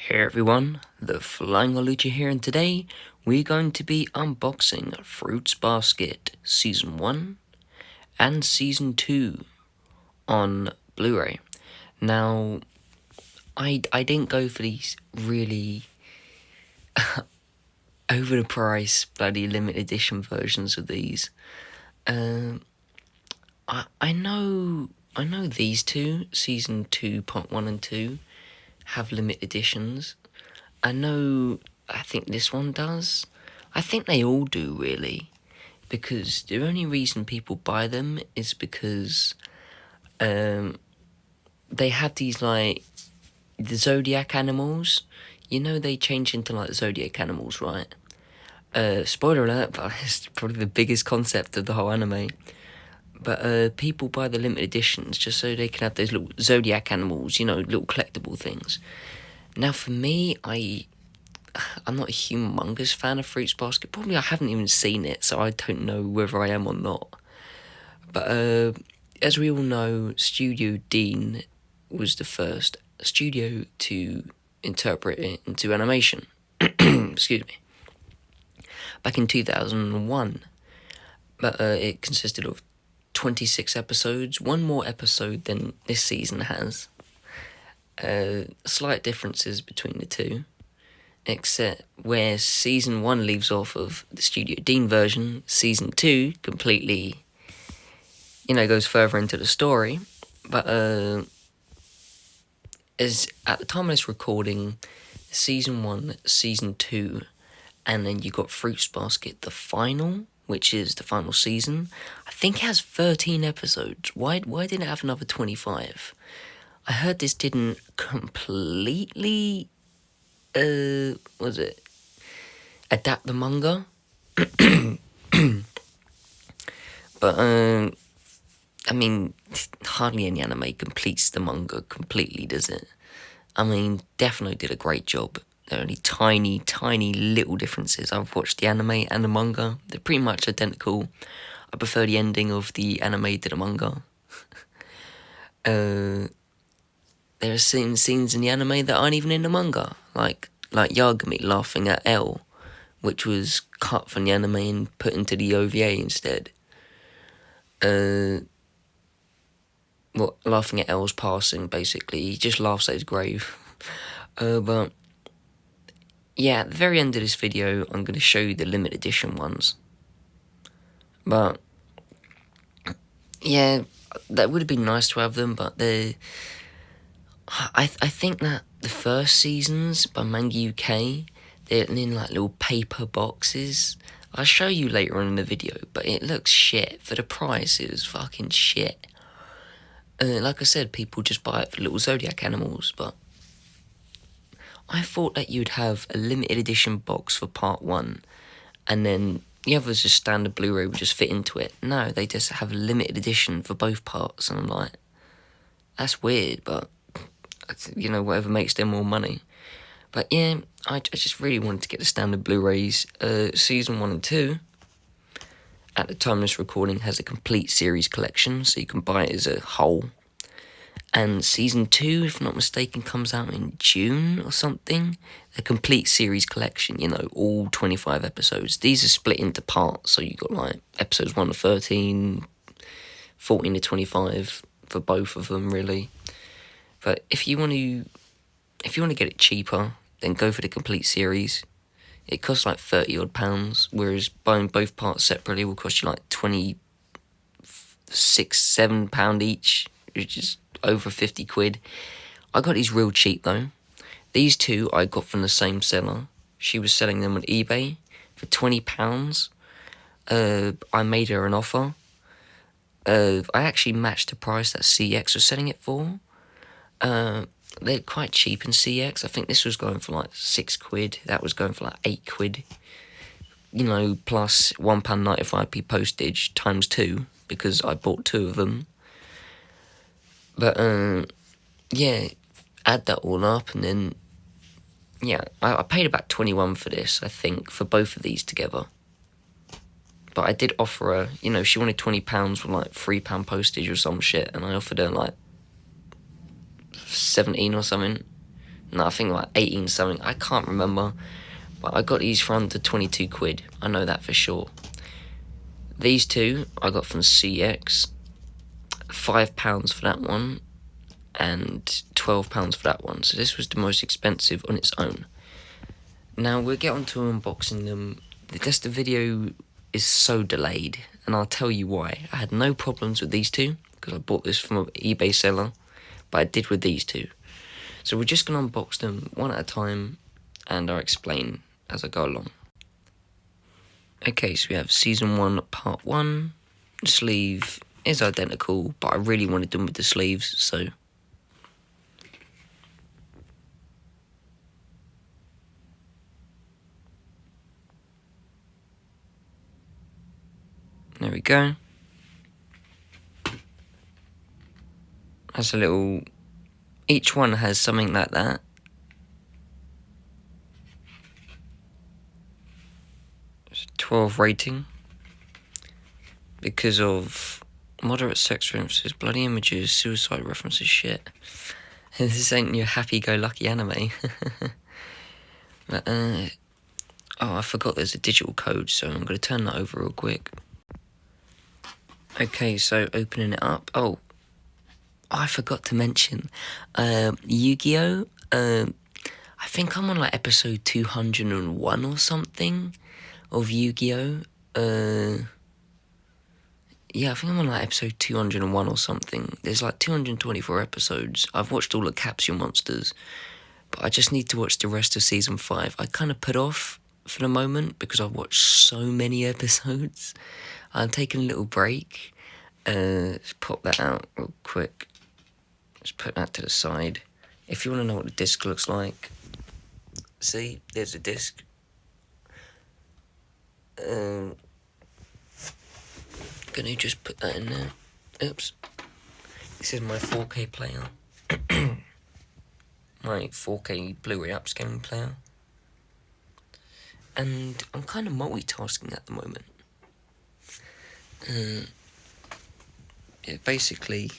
Hey everyone, the Flying Lucha here, and today we're going to be unboxing Fruits Basket Season 1 and Season 2 on Blu-ray. Now, I didn't go for these really over the price bloody limited edition versions of these. I know these two, Season 2 Part 1 and 2, have limited editions. I think this one does. I think they all do, really, because the only reason people buy them is because they have these, like, the zodiac animals. You know, they change into, like, zodiac animals, right? Spoiler alert, but it's probably the biggest concept of the whole anime. But people buy the limited editions just so they can have those little zodiac animals, you know, little collectible things. Now, for me, I'm not a humongous fan of Fruits Basket. Probably I haven't even seen it, so I don't know whether I am or not. But as we all know, Studio Dean was the first studio to interpret it into animation. Excuse me. Back in 2001. But it consisted of 26 episodes, one more episode than this season has. Slight differences between the two, except where Season 1 leaves off of the Studio Dean version, Season 2 completely, goes further into the story. But as at the time of this recording, Season 1, Season 2, and then you got Fruits Basket, the final, which is the final season. I think it has 13 episodes. Why didn't it have another 25? I heard this didn't completely, adapt the manga? But, I mean, hardly any anime completes the manga completely, does it? I mean, Death Note did a great job. There are only tiny, tiny little differences. I've watched the anime and the manga. They're pretty much identical. I prefer the ending of the anime to the manga. There are scenes in the anime that aren't even in the manga, like Yagami laughing at L, which was cut from the anime and put into the OVA instead. Laughing at L's passing, basically. He just laughs at his grave. But, yeah, at the very end of this video, I'm going to show you the limited edition ones. But, yeah, that would have been nice to have them, but I think that the first seasons by Manga UK, they're in like little paper boxes. I'll show you later on in the video, but it looks shit. For the price, it was fucking shit. Like I said, people just buy it for little zodiac animals, but I thought that you'd have a limited edition box for part 1, and then the others, just standard Blu-ray, would just fit into it. No, they just have a limited edition for both parts, and I'm like, that's weird, but whatever makes them more money. But yeah, I just really wanted to get the standard Blu-rays. Season 1 and 2, at the time of this recording, has a complete series collection, so you can buy it as a whole. And Season 2, if not mistaken, comes out in June or something. A complete series collection, all 25 episodes. These are split into parts, so you got like episodes 1 to 13, 14 to 25 for both of them, really. But if you want to get it cheaper, then go for the complete series. It costs like £30 odd, whereas buying both parts separately will cost you like £26, £7 each, which is over 50 quid. I got these real cheap though. These two I got from the same seller. She was selling them on eBay for £20. I made her an offer. I actually matched the price that CX was selling it for. They're quite cheap in CX. I think this was going for like 6 quid. That was going for like 8 quid. Plus £1.95p postage times 2, because I bought 2 of them. But, yeah, add that all up, and then, yeah, I paid about 21 for this, I think, for both of these together. But I did offer her, she wanted £20 for like £3 postage or some shit, and I offered her like 17 or something. No, I think like 18 something. I can't remember. But I got these for under 22 quid. I know that for sure. These two I got from CX. £5 for that one. And £12 for that one. So this was the most expensive on its own. Now we'll get on to unboxing them. Just the video is so delayed, and I'll tell you why. I had no problems with these two because I bought this from an eBay seller, but I did with these two. So we're just going to unbox them one at a time, and I'll explain as I go along. Okay, so we have Season 1, Part 1. The sleeve is identical, but I really wanted them with the sleeves, so... There we go. That's a little... Each one has something like that. It's a 12 rating. Because of moderate sex references, bloody images, suicide references, shit. This ain't your happy-go-lucky anime. But, oh, I forgot there's a digital code, so I'm going to turn that over real quick. Okay, so opening it up. Oh, I forgot to mention, Yu-Gi-Oh! I think I'm on like episode 201 or something of Yu-Gi-Oh! Yeah, I think I'm on like episode 201 or something. There's like 224 episodes. I've watched all the Capsule Monsters, but I just need to watch the rest of season 5. I kind of put off for the moment because I've watched so many episodes. I'm taking a little break. Let's pop that out real quick. Let's put that to the side. If you want to know what the disc looks like, see, there's a disc. Gonna just put that in there. Oops. This is my 4K player. My 4K Blu-ray upscaling player. And I'm kind of multitasking at the moment. Yeah, basically,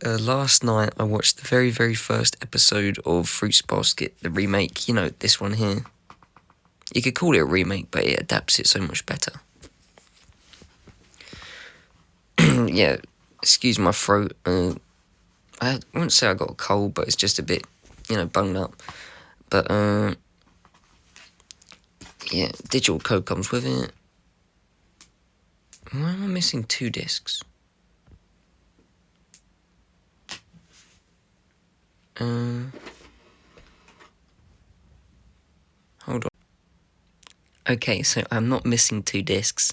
last night I watched the very, very first episode of Fruits Basket, the remake. You know, this one here. You could call it a remake, but it adapts it so much better. Yeah, excuse my throat. I wouldn't say I got a cold, but it's just a bit, bunged up. But, yeah, digital code comes with it. Why am I missing 2 discs? Hold on. Okay, so I'm not missing 2 discs.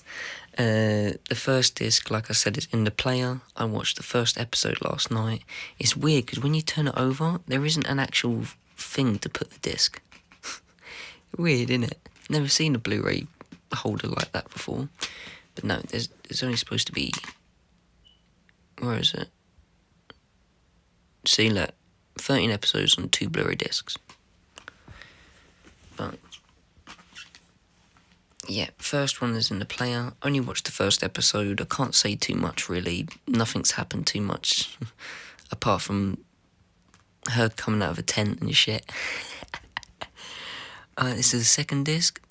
The first disc, like I said, is in the player. I watched the first episode last night. It's weird, because when you turn it over, there isn't an actual thing to put the disc. Weird, isn't it? Never seen a Blu-ray holder like that before. But no, there's only supposed to be... Where is it? See, look. 13 episodes on 2 Blu-ray discs. But... yeah, first one is in the player. Only watched the first episode. I can't say too much, really. Nothing's happened too much. Apart from her coming out of a tent and shit. This is the second disc.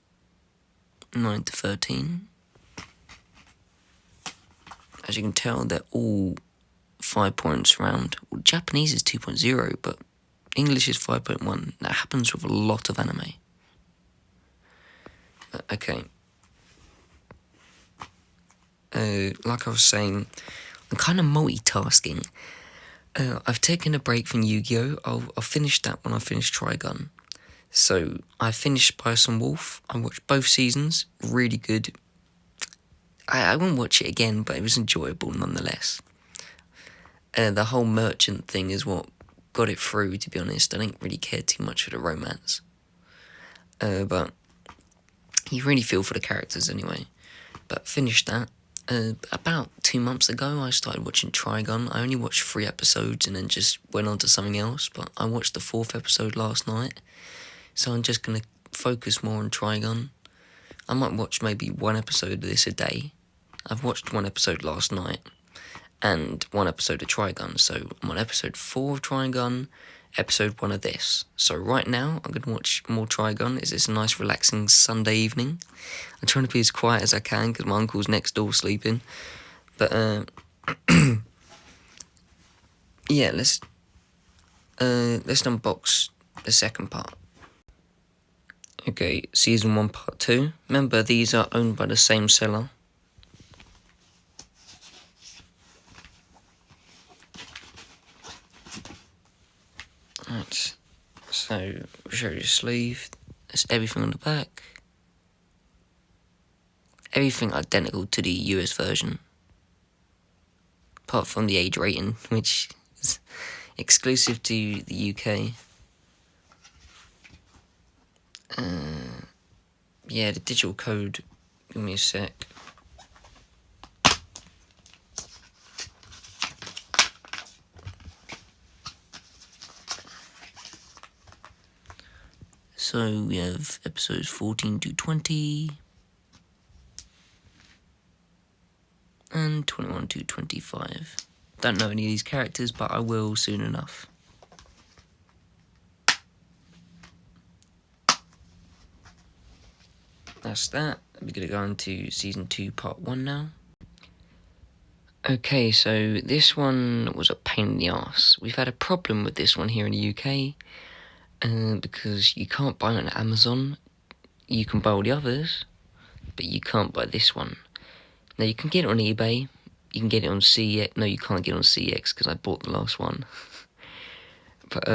9 to 13. As you can tell, they're all 5 points round. Well, Japanese is 2.0, but English is 5.1. That happens with a lot of anime. Okay. Like I was saying, I'm kind of multitasking. I've taken a break from Yu-Gi-Oh! I'll finish that when I finish Trigun. So, I finished Bison Wolf. I watched both seasons. Really good. I won't watch it again, but it was enjoyable nonetheless. The whole merchant thing is what got it through, to be honest. I didn't really care too much for the romance. But you really feel for the characters anyway. But finished that. About 2 months ago, I started watching Trigun. I only watched 3 episodes and then just went on to something else. But I watched the 4th episode last night. So I'm just going to focus more on Trigun. I might watch maybe 1 episode of this a day. I've watched 1 episode last night. and 1 episode of Trigun. So I'm on episode 4 of Trigun, episode 1 of this. So right now I'm going to watch more Trigun. It's a nice relaxing Sunday evening. I'm trying to be as quiet as I can because my uncle's next door sleeping. But yeah, let's unbox the second part. Okay, season 1 part 2. Remember, these are owned by the same seller. Right, so show you the sleeve. That's everything on the back. Everything identical to the US version, apart from the age rating, which is exclusive to the UK. Yeah, the digital code. Give me a sec. So we have episodes 14 to 20 and 21 to 25. Don't know any of these characters, but I will soon enough. That's that. We're going to go into season 2 part 1 now. Okay, so this one was a pain in the arse. We've had a problem with this one here in the UK. Because you can't buy it on Amazon. You can buy all the others, but you can't buy this one. Now you can get it on eBay, you can get it on CX. No, you can't get it on CX because I bought the last one. But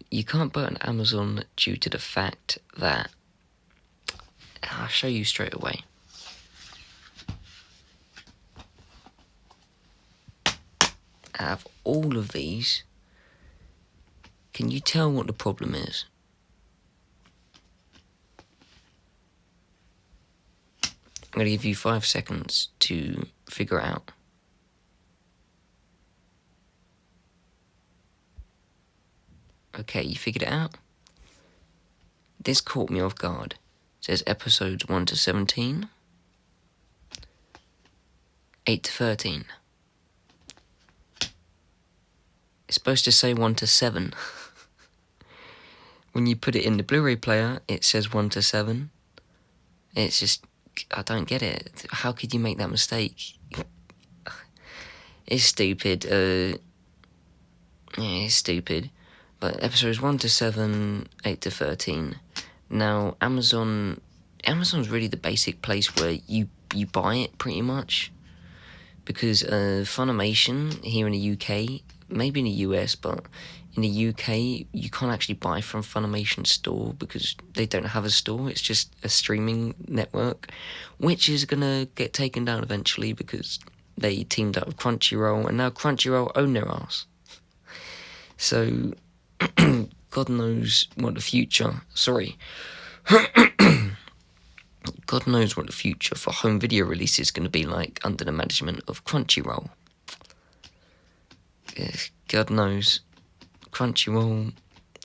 you can't buy it on Amazon due to the fact that I'll show you straight away. Out of all of these, can you tell what the problem is? I'm going to give you 5 seconds to figure it out. Okay, you figured it out? This caught me off guard. It says episodes 1 to 17, 8 to 13. It's supposed to say 1 to 7. When you put it in the Blu-ray player, it says 1 to 7. It's just, I don't get it. How could you make that mistake? It's stupid. Yeah, it's stupid. But episodes 1 to 7, 8 to 13. Now, Amazon's really the basic place where you buy it, pretty much. Because Funimation here in the UK, maybe in the US, but in the UK, you can't actually buy from Funimation store because they don't have a store. It's just a streaming network, which is going to get taken down eventually because they teamed up with Crunchyroll, and now Crunchyroll own their ass. So, God knows what the future... Sorry. God knows what the future for home video release is going to be like under the management of Crunchyroll. God knows. Crunchyroll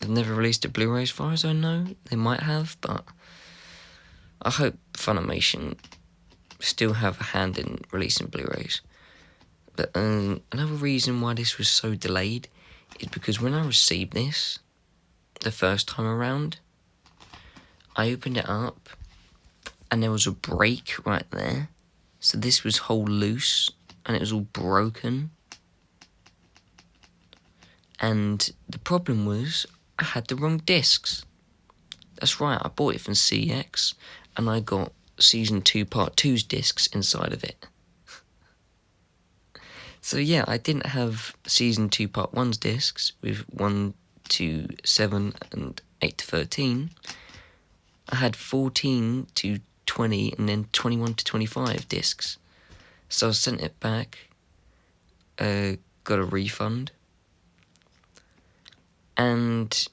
have never released a Blu-ray as far as I know. They might have, but I hope Funimation still have a hand in releasing Blu-rays. But another reason why this was so delayed is because when I received this the first time around, I opened it up and there was a break right there. So this was whole loose and it was all broken. And the problem was I had the wrong discs. That's right, I bought it from CX and I got season 2 part 2's discs inside of it. So yeah, I didn't have season 2 part 1's discs with 1 to 7 and 8 to 13. I had 14 to 20 and then 21 to 25 discs. So I sent it back, got a refund, and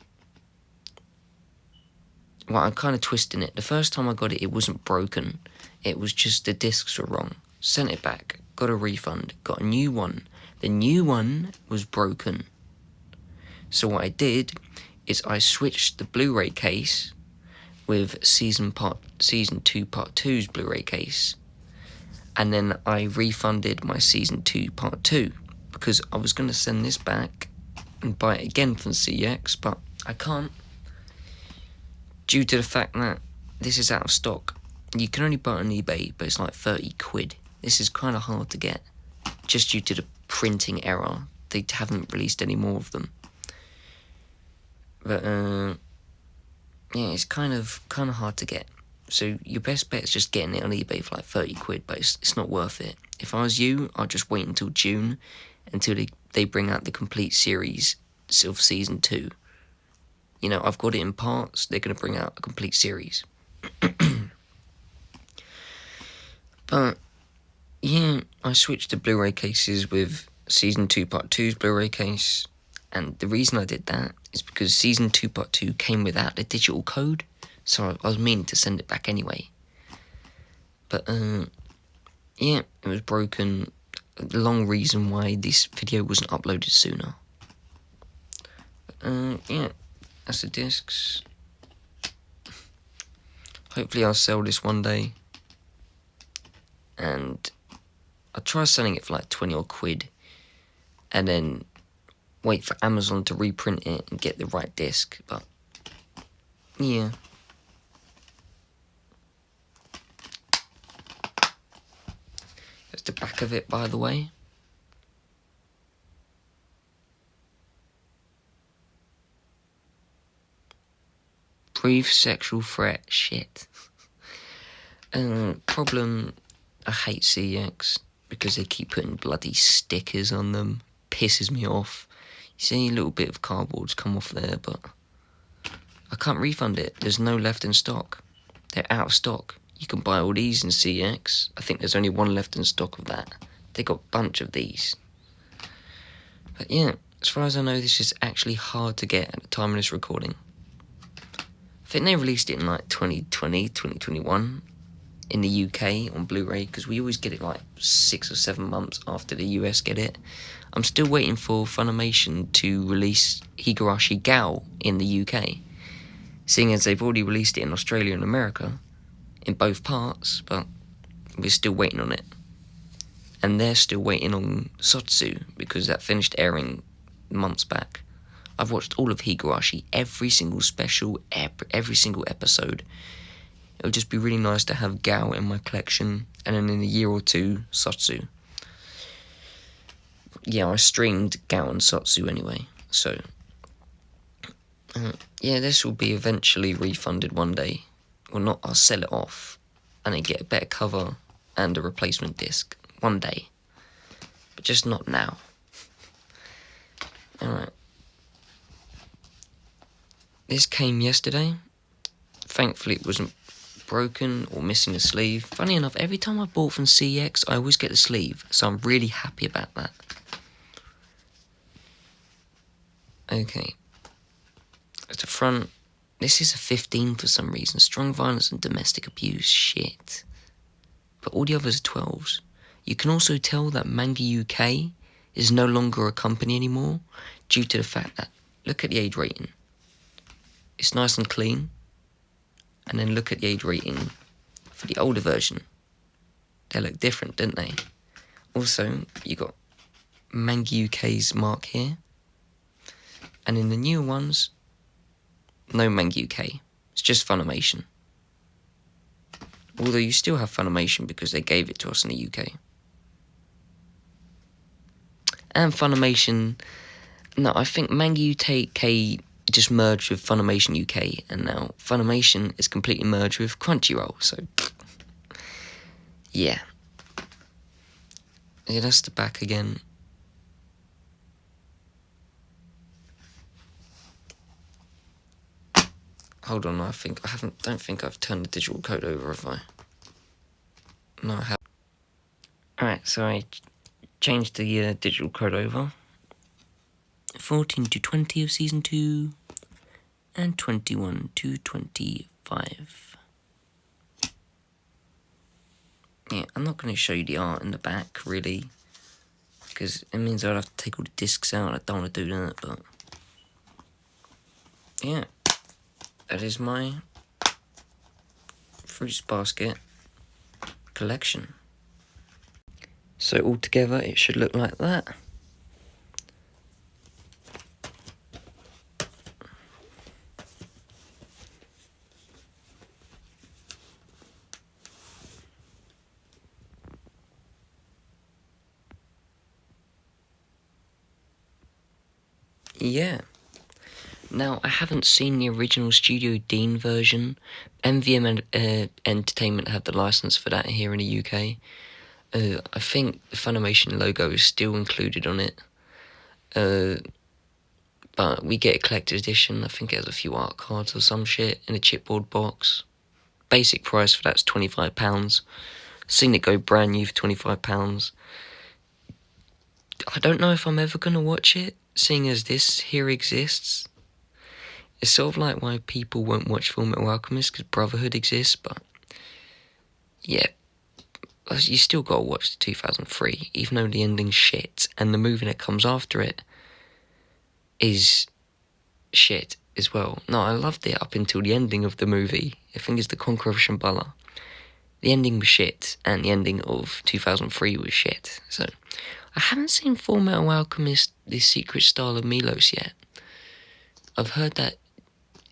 well, I'm kind of twisting it. The first time I got it, it wasn't broken. It was just the discs were wrong. Sent it back, got a refund, got a new one. The new one was broken. So what I did is I switched the Blu-ray case with season 2 part 2's Blu-ray case, and then I refunded my season 2 part 2. because I was going to send this back and buy it again from CX, but I can't, due to the fact that this is out of stock. You can only buy it on eBay, but it's like 30 quid. This is kind of hard to get, just due to the printing error. They haven't released any more of them. But yeah, it's kind of hard to get. So your best bet is just getting it on eBay for like 30 quid, but it's not worth it. If I was you, I'd just wait until June, until they bring out the complete series of season 2. You know, I've got it in parts. They're going to bring out a complete series. But yeah, I switched to Blu-ray cases with season 2 part 2's Blu-ray case, and the reason I did that is because season 2 part 2 came without the digital code, so I was meaning to send it back anyway. But yeah, it was broken. The long reason why this video wasn't uploaded sooner. Yeah, that's the discs. Hopefully I'll sell this one day, and I'll try selling it for like 20 odd quid, and then wait for Amazon to reprint it and get the right disc. But yeah, that's the back of it, by the way. Brief sexual threat, shit. Problem, I hate CX because they keep putting bloody stickers on them. Pisses me off. You see a little bit of cardboard's come off there, but I can't refund it. There's no left in stock. They're out of stock. You can buy all these in CX. I think there's only one left in stock of that. They got a bunch of these. But yeah, as far as I know, this is actually hard to get at the time of this recording. I think they released it in like 2020, 2021 in the UK on Blu-ray, because we always get it like 6 or 7 months after the US get it. I'm still waiting for Funimation to release Higurashi Gao in the UK, seeing as they've already released it in Australia and America in both parts, but we're still waiting on it. And they're still waiting on Sotsu, because that finished airing months back. I've watched all of Higurashi, every single special, every single episode. It would just be really nice to have Gao in my collection, and then in a year or two, Sotsu. Yeah, I streamed Gao and Sotsu anyway, so yeah, this will be eventually refunded one day. Well, not, I'll sell it off and then get a better cover and a replacement disc one day, but just not now. Alright. This came yesterday. Thankfully it wasn't broken or missing a sleeve. Funny enough, every time I bought from CX, I always get the sleeve, so I'm really happy about that. Okay. At the front, this is a 15 for some reason. Strong violence and domestic abuse, shit. But all the others are 12s. You can also tell that Manga UK is no longer a company anymore, due to the fact that, look at the age rating. It's nice and clean. And then look at the age rating for the older version. They look different, don't they? Also, you got Manga UK's mark here. And in the newer ones, no Manga UK. It's just Funimation. Although you still have Funimation because they gave it to us in the UK. And Funimation... No, I think Manga UK just merged with Funimation UK, and now Funimation is completely merged with Crunchyroll, so... Yeah. Yeah, that's the back again. Hold on, don't think I've turned the digital code over, have I? No, I haven't. Alright, so I changed the digital code over. 14 to 20 of season 2, and 21 to 25. Yeah, I'm not going to show you the art in the back, really, because it means I'd have to take all the discs out, and I don't want to do that, but... Yeah, that is my Fruits Basket collection. So altogether, it should look like that. Yeah. Now, I haven't seen the original Studio Dean version. MVM Entertainment have the license for that here in the UK. I think the Funimation logo is still included on it. But we get a collector's edition. I think it has a few art cards or some shit in a chipboard box. Basic price for that's £25. Seen it go brand new for £25. I don't know if I'm ever going to watch it, seeing as this here exists. It's sort of like why people won't watch Fullmetal Alchemist, because Brotherhood exists, but yeah, you still gotta watch the 2003, even though the ending's shit, and the movie that comes after it is shit as well. No, I loved it up until the ending of the movie. I think it's The Conqueror of Shambhala. The ending was shit, and the ending of 2003 was shit. So, I haven't seen Fullmetal Alchemist, The Secret Style of Milos yet. I've heard that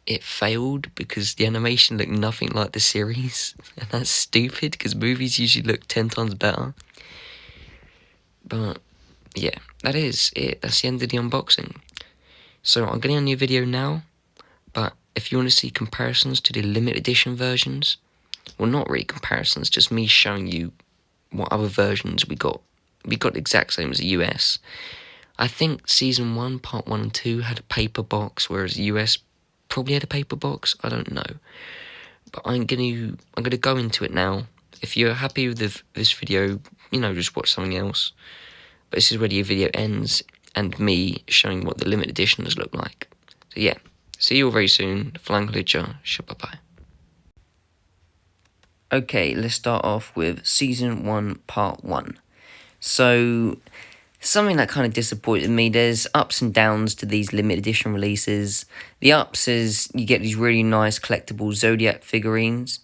it failed because the animation looked nothing like the series, and that's stupid because movies usually look 10 times better. But yeah, that is it. That's the end of the unboxing. So I'm getting a new video now, but if you want to see comparisons to the limited edition versions, well, not really comparisons, just me showing you what other versions we got. We got the exact same as the US. I think Season 1, Part 1 and 2 had a paper box, whereas the US probably had a paper box. I don't know. But I'm gonna go into it now. If you're happy with this video, just watch something else. But this is where the video ends, and me showing what the limited editions look like. So yeah, see you all very soon. Flanglidger, bye. Okay, let's start off with Season 1, Part 1. So, something that kind of disappointed me, there's ups and downs to these limited edition releases. The ups is you get these really nice collectible Zodiac figurines.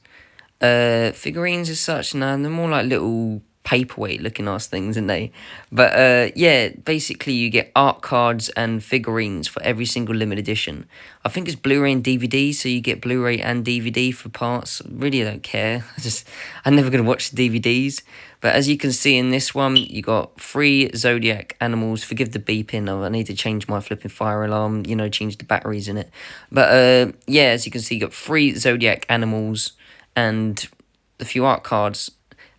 Figurines as such, no, they're more like little paperweight looking ass things, aren't they? But yeah, basically you get art cards and figurines for every single limited edition. I think it's Blu-ray and DVD, so you get Blu-ray and DVD for parts. Really, I don't care. I'm never going to watch the DVDs. But as you can see in this one, you got 3 Zodiac animals. Forgive the beeping, I need to change my flipping fire alarm, change the batteries in it. But yeah, as you can see, you got 3 Zodiac animals and a few art cards.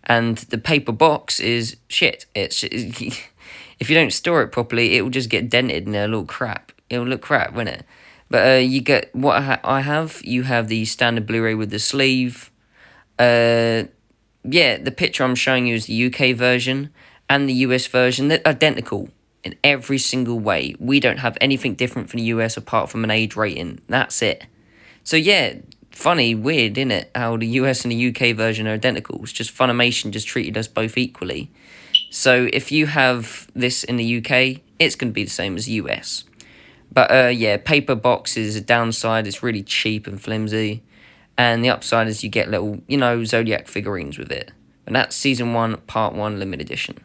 And the paper box is shit. It's if you don't store it properly, it will just get dented and it'll look crap. It'll look crap, won't it? But you get what I have. You have the standard Blu-ray with the sleeve. Yeah, the picture I'm showing you is the UK version and the US version. They're identical in every single way. We don't have anything different from the US apart from an age rating. That's it. So yeah, funny, weird, isn't it? How the US and the UK version are identical. It's just Funimation just treated us both equally. So if you have this in the UK, it's going to be the same as the US. But yeah, paper box is a downside. It's really cheap and flimsy. And the upside is you get little, Zodiac figurines with it. And that's Season 1, Part 1 Limited Edition.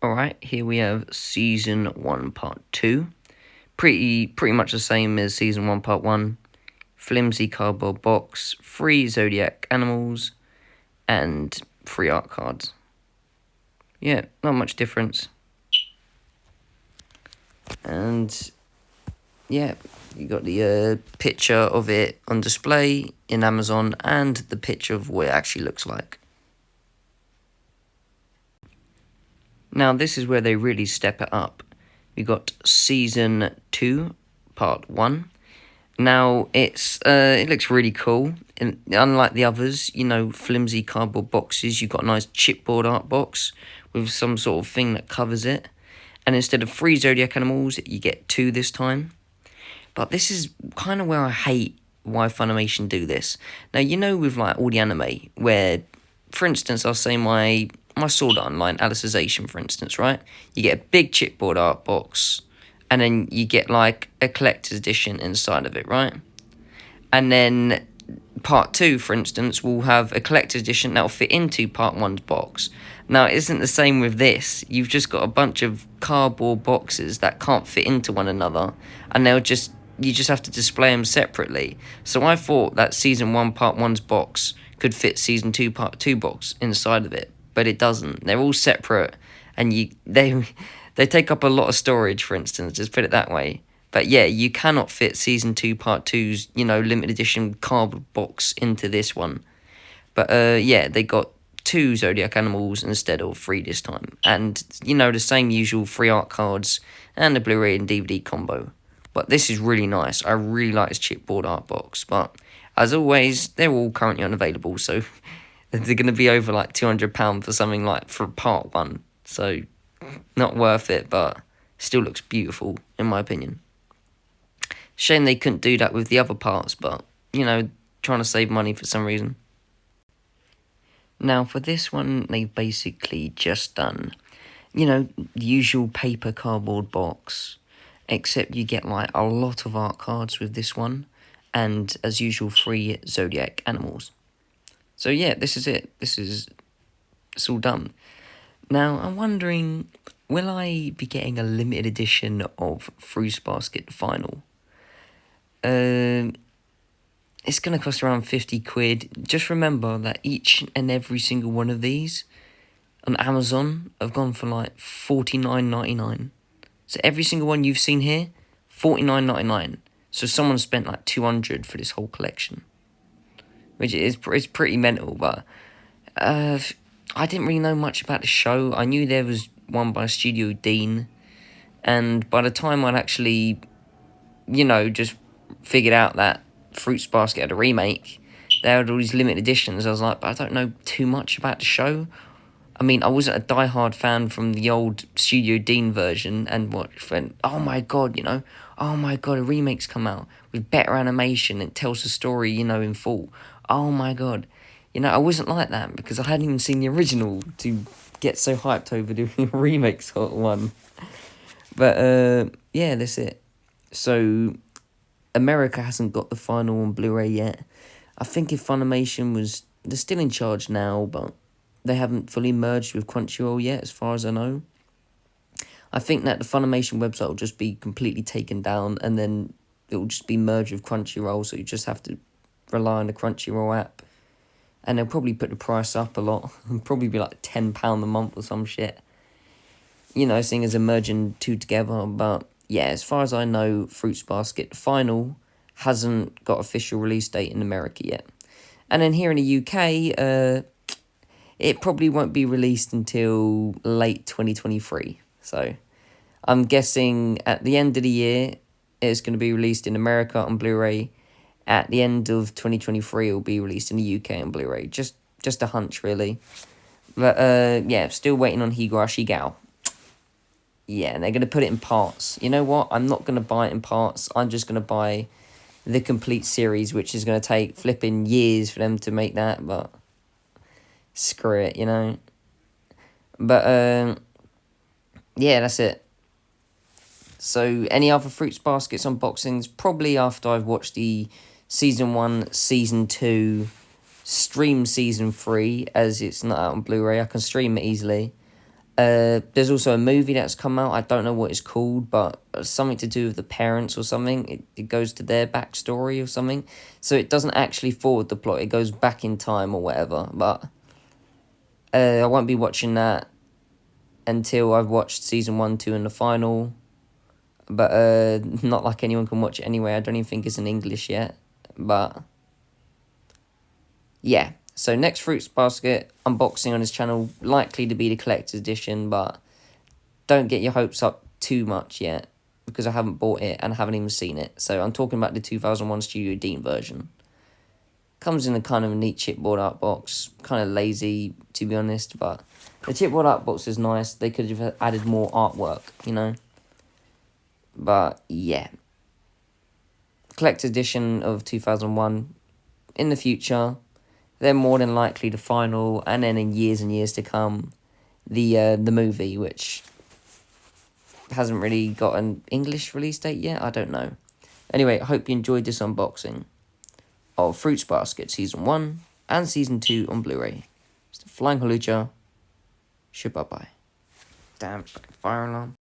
Alright, here we have Season 1, Part 2. Pretty much the same as Season 1, Part 1. Flimsy cardboard box, 3 Zodiac animals, and 3 art cards. Yeah, not much difference. And yeah, you got the picture of it on display in Amazon and the picture of what it actually looks like. Now this is where they really step it up. We got Season 2, Part 1. Now it looks really cool. And unlike the others, flimsy cardboard boxes, you've got a nice chipboard art box with some sort of thing that covers it. And instead of 3 Zodiac animals, you get 2 this time. But this is kind of where I hate why Funimation do this. Now, with like all the anime, where, for instance, I'll say my Sword Art Online, Alicization, for instance, right? You get a big chipboard art box, and then you get like a collector's edition inside of it, right? And then Part 2, for instance, will have a collector's edition that will fit into Part 1's box. Now, it isn't the same with this. You've just got a bunch of cardboard boxes that can't fit into one another, and you just have to display them separately. So I thought that Season 1, Part 1's box could fit Season 2, Part 2 box inside of it, but it doesn't. They're all separate, and they They take up a lot of storage, for instance, just put it that way. But yeah, you cannot fit Season 2 Part Two's, limited edition cardboard box into this one. But yeah, they got 2 Zodiac animals instead of 3 this time. And, the same usual 3 art cards and the Blu-ray and DVD combo. But this is really nice. I really like this chipboard art box. But as always, they're all currently unavailable. So they're going to be over like £200 for something like for Part 1. So not worth it, but still looks beautiful in my opinion. Shame they couldn't do that with the other parts, but, trying to save money for some reason. Now, for this one, they've basically just done, the usual paper cardboard box, except you get, like, a lot of art cards with this one, and, as usual, 3 Zodiac animals. So, yeah, this is it. It's all done. Now, I'm wondering, will I be getting a limited edition of Fruits Basket Final? It's going to cost around 50 quid. Just remember that each and every single one of these on Amazon have gone for like $49.99. So every single one you've seen here, $49.99. So someone spent like $200 for this whole collection, which is pretty mental. But I didn't really know much about the show. I knew there was one by Studio Dean, and by the time I'd actually, just figured out that Fruits Basket had a remake, they had all these limited editions. I was like, but I don't know too much about the show. I mean, I wasn't a diehard fan from the old Studio Dean version, and oh my god, a remake's come out with better animation and tells the story, in full. Oh my god. I wasn't like that because I hadn't even seen the original to get so hyped over doing a remake sort of one. But, yeah, that's it. So, America hasn't got the final on Blu-ray yet. I think if Funimation they're still in charge now, but they haven't fully merged with Crunchyroll yet, as far as I know. I think that the Funimation website will just be completely taken down, and then it will just be merged with Crunchyroll, so you just have to rely on the Crunchyroll app. And they'll probably put the price up a lot. It'll probably be like £10 a month or some shit. Seeing as they're merging 2 together, but yeah, as far as I know, Fruits Basket Final hasn't got official release date in America yet. And then here in the UK, it probably won't be released until late 2023. So I'm guessing at the end of the year, it's going to be released in America on Blu-ray. At the end of 2023, it will be released in the UK on Blu-ray. Just a hunch, really. But, yeah, still waiting on Higurashi Gao. Yeah, and they're going to put it in parts. You know what? I'm not going to buy it in parts. I'm just going to buy the complete series, which is going to take flipping years for them to make that, but screw it, But, yeah, that's it. So, any other Fruits Baskets unboxings? Probably after I've watched the Season 1, Season 2, stream Season 3, as it's not out on Blu-ray. I can stream it easily. There's also a movie that's come out. I don't know what it's called, but something to do with the parents or something. It goes to their backstory or something. So it doesn't actually forward the plot. It goes back in time or whatever. But I won't be watching that until I've watched Season 1, 2 and the final. But not like anyone can watch it anyway. I don't even think it's in English yet. But yeah. So next Fruits Basket unboxing on his channel, likely to be the collector's edition, but don't get your hopes up too much yet, because I haven't bought it and I haven't even seen it. So I'm talking about the 2001 Studio Dean version. Comes in a kind of neat chipboard art box, kind of lazy to be honest, but the chipboard art box is nice. They could have added more artwork, But yeah. Collector's edition of 2001 in the future. They're more than likely the final, and then in years and years to come, the movie, which hasn't really got an English release date yet. I don't know. Anyway, I hope you enjoyed this unboxing of Fruits Basket Season 1 and Season 2 on Blu-ray. It's the Flying Halucha. Bye-bye. Damn, fucking fire alarm.